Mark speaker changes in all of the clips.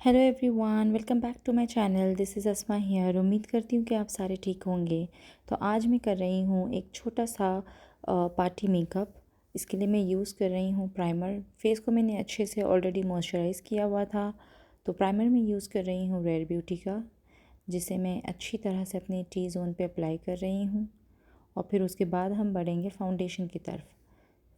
Speaker 1: Hello everyone, welcome back to my channel. This is Asma here. उम्मीद करती हूँ कि आप सारे ठीक होंगे। तो आज मैं कर रही हूँ एक छोटा सा पार्टी मेकअप। इसके लिए मैं यूज़ कर रही हूँ प्राइमर। फेस को मैंने अच्छे से ऑलरेडी मॉइस्चराइज़ किया हुआ था, तो प्राइमर मैं यूज़ कर रही हूँ रेयर ब्यूटी का, जिसे मैं अच्छी तरह से अपने टी जोन पे अप्लाई कर रही हूँ। और फिर उसके बाद हम बढ़ेंगे फाउंडेशन की तरफ।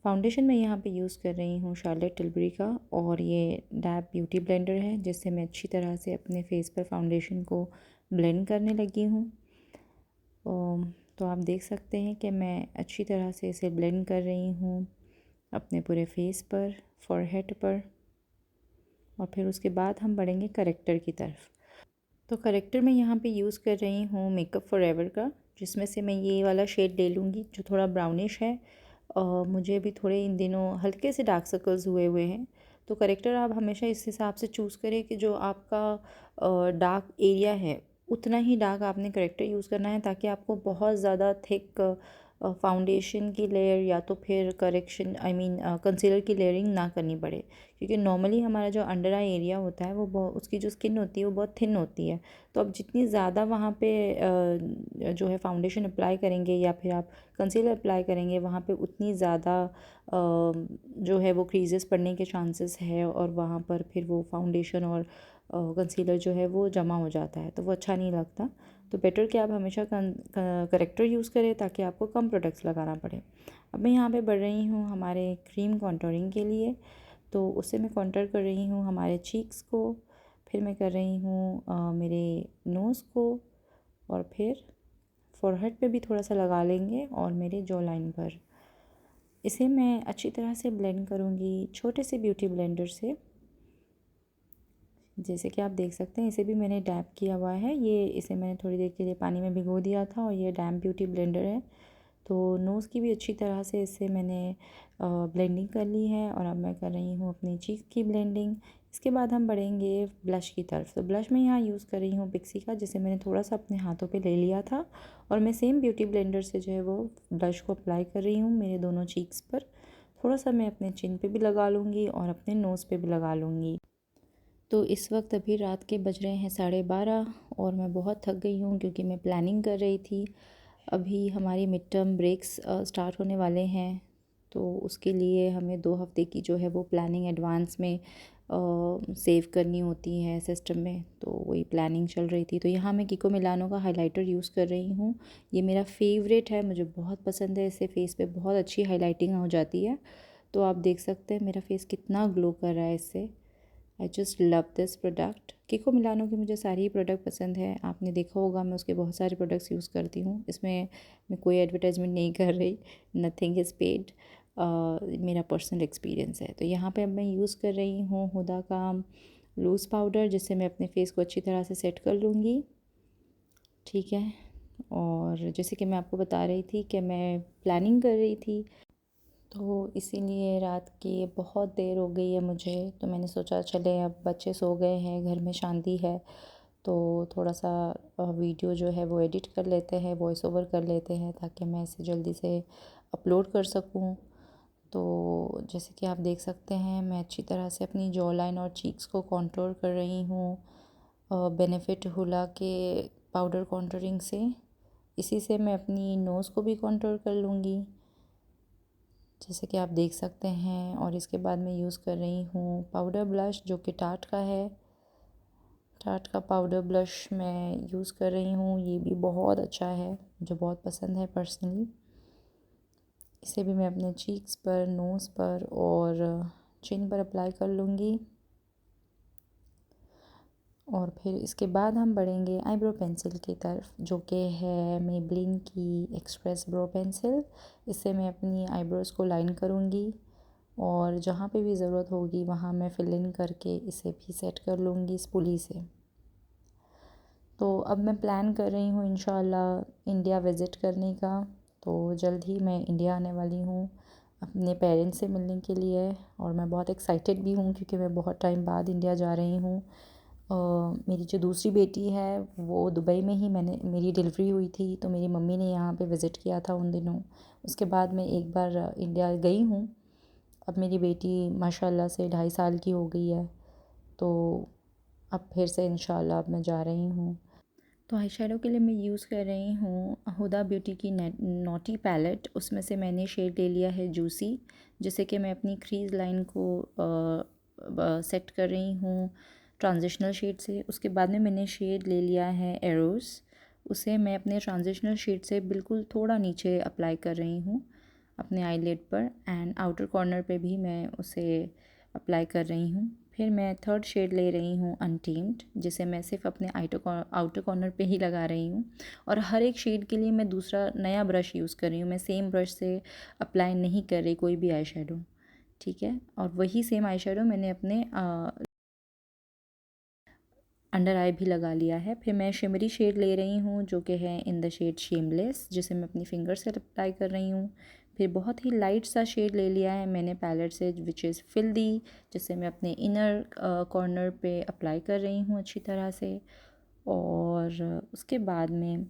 Speaker 1: फाउंडेशन मैं यहाँ पे यूज़ कर रही हूँ शार्लेट टिल्बरी का, और ये डैब ब्यूटी ब्लेंडर है, जिससे मैं अच्छी तरह से अपने फेस पर फाउंडेशन को ब्लेंड करने लगी हूँ। तो आप देख सकते हैं कि मैं अच्छी तरह से इसे ब्लेंड कर रही हूँ अपने पूरे फेस पर, फॉरहेड पर। और फिर उसके बाद हम बढ़ेंगे करेक्टर की तरफ। तो करेक्टर मैं यहाँ पे यूज़ कर रही हूँ मेकअप फॉरएवर का, जिसमें से मैं ये वाला शेड ले लूँगी जो थोड़ा ब्राउनिश है। मुझे भी थोड़े इन दिनों हल्के से डार्क सर्कल्स हुए हुए हैं, तो करेक्टर आप हमेशा इस हिसाब से चूज़ करें कि जो आपका डार्क एरिया है उतना ही डार्क आपने करेक्टर यूज़ करना है, ताकि आपको बहुत ज़्यादा थिक फाउंडेशन की लेयर या तो फिर करेक्शन कंसीलर की लेयरिंग ना करनी पड़े। क्योंकि नॉर्मली हमारा जो अंडर आई एरिया होता है वो उसकी जो स्किन होती है वो बहुत थिन होती है। तो अब जितनी ज़्यादा वहाँ पे जो है फाउंडेशन अप्लाई करेंगे या फिर आप कंसीलर अप्लाई करेंगे, वहाँ पे उतनी ज़्यादा जो है वो क्रीजेस पड़ने के चांसेस है, और वहाँ पर फिर वो फाउंडेशन और कंसीलर जो है वो जमा हो जाता है, तो वो अच्छा नहीं लगता। तो बेटर कि आप हमेशा करेक्टर यूज़ करें ताकि आपको कम प्रोडक्ट्स लगाना पड़े। अब मैं यहाँ पे बढ़ रही हूँ हमारे क्रीम कॉन्टोरिंग के लिए। तो उससे मैं कॉन्टर कर रही हूँ हमारे चीक्स को, फिर मैं कर रही हूँ मेरे नोज़ को, और फिर फोरहेड पे भी थोड़ा सा लगा लेंगे, और मेरे जॉ लाइन पर। इसे मैं अच्छी तरह से ब्लेंड करूँगी छोटे से ब्यूटी ब्लेंडर से। जैसे कि आप देख सकते हैं, इसे भी मैंने डैप किया हुआ है। इसे मैंने थोड़ी देर के लिए पानी में भिगो दिया था, और ये डैम ब्यूटी ब्लेंडर है। तो नोज़ की भी अच्छी तरह से इससे मैंने ब्लेंडिंग कर ली है, और अब मैं कर रही हूँ अपनी चीक की ब्लेंडिंग। इसके बाद हम बढ़ेंगे ब्लश की तरफ। तो ब्लश मैं यहाँ यूज़ कर रही हूँ पिक्सी का, जिसे मैंने थोड़ा सा अपने हाथों पे ले लिया था, और मैं सेम ब्यूटी ब्लेंडर से जो है वो ब्लश को अप्लाई कर रही हूँ मेरे दोनों चीक्स पर। थोड़ा सा मैं अपने चिन पे भी लगा लूँगी और अपने नोज़ पे भी लगा लूँगी। तो इस वक्त अभी रात के बज रहे हैं 12:30, और मैं बहुत थक गई हूँ क्योंकि मैं प्लानिंग कर रही थी। अभी हमारी मिड टर्म ब्रेक्स स्टार्ट होने वाले हैं, तो उसके लिए हमें 2 हफ्ते की जो है वो प्लानिंग एडवांस में सेव करनी होती है सिस्टम में। तो वही प्लानिंग चल रही थी। तो यहाँ मैं किको मिलानो का हाइलाइटर यूज़ कर रही हूँ। ये मेरा फेवरेट है, मुझे बहुत पसंद है। इससे फेस पे बहुत अच्छी हाईलाइटिंग हो जाती है। तो आप देख सकते हैं मेरा फेस कितना ग्लो कर रहा है इससे। I just love this product. Kiko Milano की मुझे सारी ही प्रोडक्ट पसंद है। आपने देखा होगा मैं उसके बहुत सारे प्रोडक्ट्स यूज़ करती हूँ। इसमें मैं कोई एडवर्टाइजमेंट नहीं कर रही, नथिंग इज़ पेड। मेरा पर्सनल एक्सपीरियंस है। तो यहाँ पे अब मैं यूज़ कर रही हूँ हुदा का लूज़ पाउडर, जिससे मैं अपने फेस को अच्छी तरह से सेट कर लूँगी। ठीक है। और जैसे कि मैं आपको बता रही थी कि मैं प्लानिंग कर रही थी, तो इसीलिए रात की बहुत देर हो गई है मुझे। तो मैंने सोचा चले, अब बच्चे सो गए हैं, घर में शांति है, तो थोड़ा सा वीडियो जो है वो एडिट कर लेते हैं, वॉइस ओवर कर लेते हैं, ताकि मैं इसे जल्दी से अपलोड कर सकूं। तो जैसे कि आप देख सकते हैं, मैं अच्छी तरह से अपनी जॉ लाइन और चीक्स को कंटूर कर रही हूँ बेनिफिट हुला के पाउडर कंटूरिंग से। इसी से मैं अपनी नोज़ को भी कंटूर कर लूँगी, जैसे कि आप देख सकते हैं। और इसके बाद मैं यूज़ कर रही हूँ पाउडर ब्लश, जो कि टाट का है। टाट का पाउडर ब्लश मैं यूज़ कर रही हूँ। ये भी बहुत अच्छा है, मुझे बहुत पसंद है पर्सनली। इसे भी मैं अपने चीक्स पर, नोज़ पर और चिन पर अप्लाई कर लूँगी। और फिर इसके बाद हम बढ़ेंगे आईब्रो पेंसिल की तरफ, जो कि है मेबलिन की एक्सप्रेस ब्रो पेंसिल। इससे मैं अपनी आईब्रोज़ को लाइन करूँगी, और जहाँ पे भी ज़रूरत होगी वहाँ मैं फिल इन करके इसे भी सेट कर लूँगी स्पूली से। तो अब मैं प्लान कर रही हूँ इंशाल्लाह इंडिया विज़िट करने का। तो जल्द ही मैं इंडिया आने वाली हूँ अपने पेरेंट्स से मिलने के लिए, और मैं बहुत एक्साइटेड भी हूँ क्योंकि मैं बहुत टाइम बाद इंडिया जा रही हूँ। मेरी जो दूसरी बेटी है वो दुबई में ही मैंने मेरी डिलीवरी हुई थी, तो मेरी मम्मी ने यहाँ पे विज़िट किया था उन दिनों। उसके बाद मैं एक बार इंडिया गई हूँ। अब मेरी बेटी माशाल्लाह से 2.5 साल की हो गई है, तो अब फिर से इंशाल्लाह अब मैं जा रही हूँ। तो आई शेडो के लिए मैं यूज़ कर रही हूँ हुदा ब्यूटी की नॉटी पैलेट। उसमें से मैंने शेड ले लिया है जूसी, जिससे कि मैं अपनी क्रीज़ लाइन को सेट कर रही हूँ ट्रांजिशनल शेड से। उसके बाद में मैंने शेड ले लिया है एरोस, उसे मैं अपने ट्रांजिशनल शेड से बिल्कुल थोड़ा नीचे अप्लाई कर रही हूँ अपने आईलिड पर, एंड आउटर कॉर्नर पे भी मैं उसे अप्लाई कर रही हूँ। फिर मैं थर्ड शेड ले रही हूँ अनटेम्ड, जिसे मैं सिर्फ अपने आउटर कॉर्नर पे ही लगा रही हूँ। और हर एक शेड के लिए मैं दूसरा नया ब्रश यूज़ कर रही हूँ, मैं सेम ब्रश से अप्लाई नहीं कर रही कोई भी आई शेडो, ठीक है। और वही सेम आई शेडो मैंने अपने अंडर आई भी लगा लिया है। फिर मैं शिमरी शेड ले रही हूँ जो कि है इन द शेड शेमलेस, जिसे मैं अपनी फिंगर से अप्लाई कर रही हूँ। फिर बहुत ही लाइट सा शेड ले लिया है मैंने पैलेट से, विच इज़ फिल्दी, जिसे मैं अपने इनर कॉर्नर पे अप्लाई कर रही हूँ अच्छी तरह से। और उसके बाद में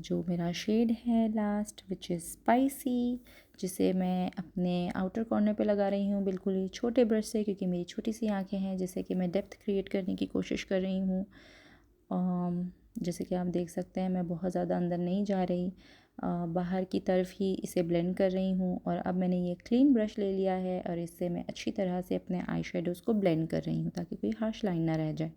Speaker 1: जो मेरा शेड है लास्ट, विच इज़ स्पाइसी, जिसे मैं अपने आउटर कॉर्नर पे लगा रही हूँ बिल्कुल ही छोटे ब्रश से, क्योंकि मेरी छोटी सी आंखें हैं, जिससे कि मैं डेप्थ क्रिएट करने की कोशिश कर रही हूँ। जैसे कि आप देख सकते हैं मैं बहुत ज़्यादा अंदर नहीं जा रही, बाहर की तरफ ही इसे ब्लेंड कर रही हूँ। और अब मैंने ये क्लीन ब्रश ले लिया है और इससे मैं अच्छी तरह से अपने आई शेडोज़ को ब्लेंड कर रही हूँ ताकि कोई हार्श लाइन ना रह जाए।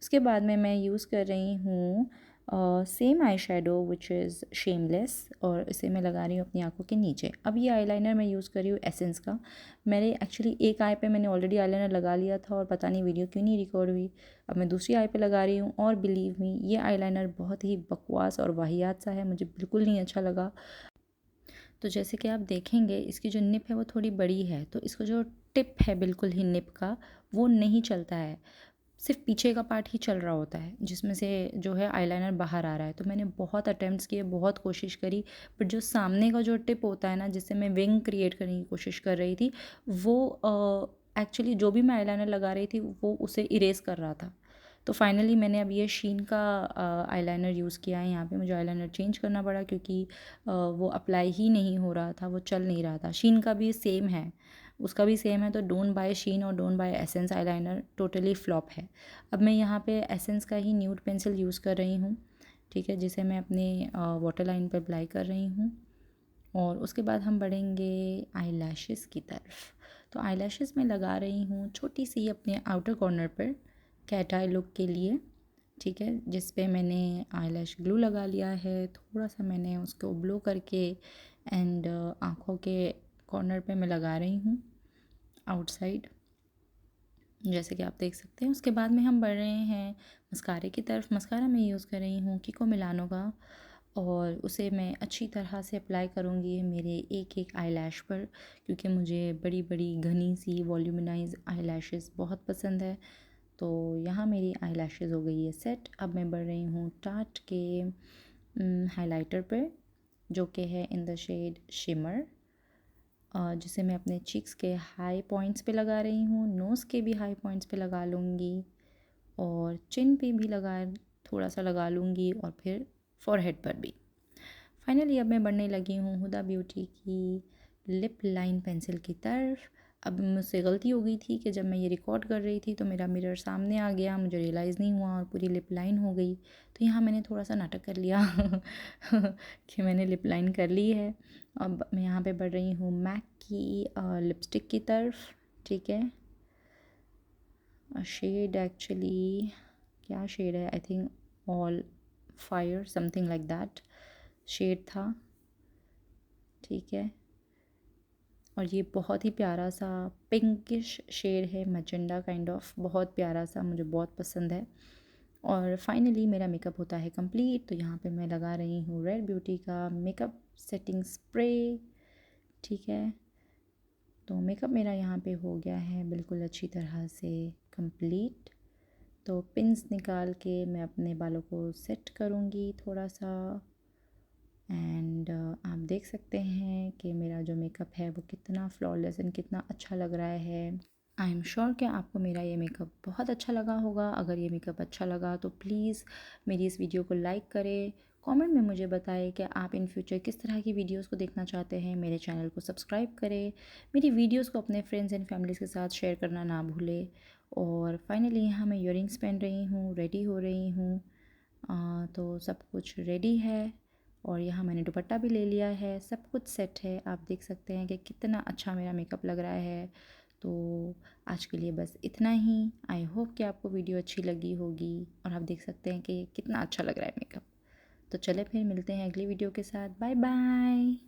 Speaker 1: उसके बाद में मैं यूज़ कर रही हूँ same eye shadow which is shameless, और इसे मैं लगा रही हूँ अपनी आँखों के नीचे। अब ये आईलाइनर मैं यूज़ कर रही हूँ एसेंस का। मेरे एक्चुअली एक आई पे मैंने ऑलरेडी आईलाइनर लगा लिया था और पता नहीं वीडियो क्यों नहीं रिकॉर्ड हुई। अब मैं दूसरी आई पे लगा रही हूँ और बिलीव मी ये आईलाइनर बहुत ही बकवास और वाहियात सा है, मुझे बिल्कुल नहीं अच्छा लगा। तो जैसे कि आप देखेंगे इसकी जो निप है वो थोड़ी बड़ी है, तो इसको जो टिप है बिल्कुल ही निप का वो नहीं चलता है, सिर्फ पीछे का पार्ट ही चल रहा होता है, जिसमें से जो है आईलाइनर बाहर आ रहा है। तो मैंने बहुत अटेम्प्ट्स किए, बहुत कोशिश करी, बट जो सामने का जो टिप होता है ना, जिससे मैं विंग क्रिएट करने की कोशिश कर रही थी, वो एक्चुअली जो भी मैं आईलाइनर लगा रही थी वो उसे इरेज कर रहा था। तो फाइनली मैंने अब ये शीन का आईलाइनर यूज़ किया है। यहाँ पे मुझे आईलाइनर चेंज करना पड़ा क्योंकि वो अप्लाई ही नहीं हो रहा था, वो चल नहीं रहा था। शीन का भी सेम है, उसका भी सेम है। तो डोंट बाय शीन और don't buy essence eyeliner, totally flop है। अब मैं यहाँ पे एसेंस का ही न्यूड पेंसिल यूज़ कर रही हूँ, ठीक है, जिसे मैं अपने वाटर लाइन पर अप्लाई कर रही हूँ। और उसके बाद हम बढ़ेंगे आई लैशेज़ की तरफ। तो आई लैशेज़ में लगा रही हूँ छोटी सी अपने आउटर कॉर्नर पर कैट आई लुक के लिए, ठीक है, जिस पे मैंने आई लैश ग्लू लगा लिया है। थोड़ा सा मैंने उसको ब्लो करके एंड आँखों के कॉर्नर पे मैं लगा रही हूँ आउटसाइड, जैसे कि आप देख सकते हैं। उसके बाद में हम बढ़ रहे हैं मस्कारे की तरफ। मस्कारा मैं यूज़ कर रही हूँ किको मिलानो का, और उसे मैं अच्छी तरह से अप्लाई करूँगी मेरे एक एक आई लैश पर, क्योंकि मुझे बड़ी बड़ी घनी सी वॉल्यूमनाइज आई लैशेज़ बहुत पसंद है। तो यहाँ मेरी आई लैशेज़ हो गई है सेट। अब मैं बढ़ रही हूँ टाट के हाइलाइटर पर, जो कि है इन द शेड शिमर, जिसे मैं अपने चीक्स के हाई पॉइंट्स पे लगा रही हूँ, नोज़ के भी हाई पॉइंट्स पे लगा लूँगी, और चिन पे भी थोड़ा सा लगा लूँगी, और फिर फॉरहेड पर भी। फाइनली अब मैं बढ़ने लगी हूँ हुदा ब्यूटी की लिप लाइन पेंसिल की तरफ। अब मुझसे गलती हो गई थी कि जब मैं ये रिकॉर्ड कर रही थी तो मेरा मिरर सामने आ गया, मुझे रियलाइज़ नहीं हुआ और पूरी लिप लाइन हो गई। तो यहाँ मैंने थोड़ा सा नाटक कर लिया कि मैंने लिप लाइन कर ली है। अब मैं यहाँ पे बढ़ रही हूँ मैक की लिपस्टिक की तरफ, ठीक है। शेड एक्चुअली क्या शेड है, I think all fire something like that shade था, ठीक है। और ये बहुत ही प्यारा सा पिंकिश शेड है, मैजेंडा काइंड ऑफ, बहुत प्यारा सा, मुझे बहुत पसंद है। और फाइनली मेरा मेकअप होता है कंप्लीट। तो यहाँ पे मैं लगा रही हूँ रेड ब्यूटी का मेकअप सेटिंग स्प्रे, ठीक है। तो मेकअप मेरा यहाँ पे हो गया है बिल्कुल अच्छी तरह से कंप्लीट। तो पिंस निकाल के मैं अपने बालों को सेट करूँगी थोड़ा सा, एंड आप देख सकते हैं कि मेरा जो मेकअप है वो कितना फ्लॉलेस एंड कितना अच्छा लग रहा है। आई एम श्योर कि आपको मेरा ये मेकअप बहुत अच्छा लगा होगा। अगर ये मेकअप अच्छा लगा तो प्लीज़ मेरी इस वीडियो को लाइक करें, कमेंट में मुझे बताएं कि आप इन फ्यूचर किस तरह की वीडियोस को देखना चाहते हैं। मेरे चैनल को सब्सक्राइब करें, मेरी वीडियोस को अपने फ्रेंड्स एंड फैमिलीज़ के साथ शेयर करना ना भूलें, और फाइनली यहाँ मैं ईयरिंग्स पहन रही हूँ, रेडी हो रही हूँ। तो सब कुछ रेडी है और यहाँ मैंने दुपट्टा भी ले लिया है, सब कुछ सेट है। आप देख सकते हैं कि कितना अच्छा मेरा मेकअप लग रहा है। तो आज के लिए बस इतना ही। आई होप कि आपको वीडियो अच्छी लगी होगी और आप देख सकते हैं कि कितना अच्छा लग रहा है मेकअप। तो चले फिर मिलते हैं अगली वीडियो के साथ। Bye bye.